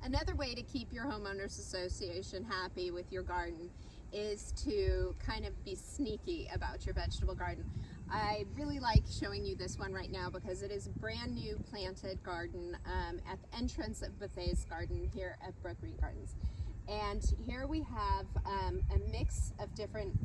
Another way to keep your homeowners association happy with your garden is to kind of be sneaky about your vegetable garden. I really like showing you this one right now because it is a brand new planted garden at the entrance of Buffet's garden here at Brookgreen Gardens. And here we have a mix of different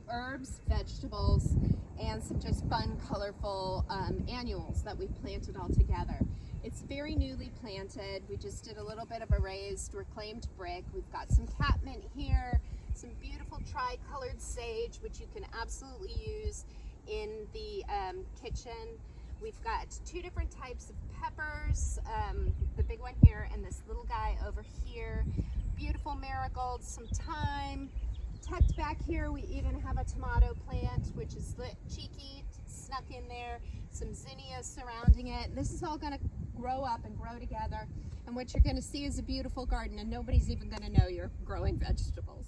herbs, vegetables, and some just fun, colorful annuals that we've planted all together. It's very newly planted. We just did a little bit of a raised reclaimed brick. We've got some catmint here, some beautiful tri-colored sage, which you can absolutely use in the kitchen. We've got two different types of peppers, the big one here and this little guy over here. Beautiful marigolds, some thyme. Tucked back here, we even have a tomato plant, which is cheeky, snuck in there. Some zinnias surrounding it. This is all going to grow up and grow together. And what you're going to see is a beautiful garden, and nobody's even going to know you're growing vegetables.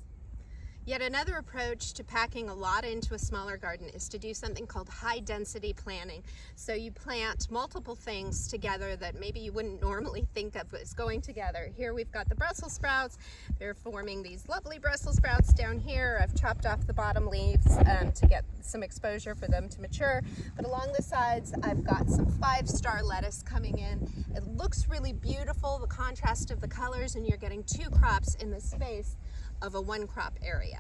Yet another approach to packing a lot into a smaller garden is to do something called high density planting. So you plant multiple things together that maybe you wouldn't normally think of as going together. Here we've got the Brussels sprouts. They're forming these lovely Brussels sprouts down here. I've chopped off the bottom leaves to get some exposure for them to mature. But along the sides, I've got some 5-star lettuce coming in. It looks really beautiful, the contrast of the colors, and you're getting 2 crops in the space of a 1-crop area.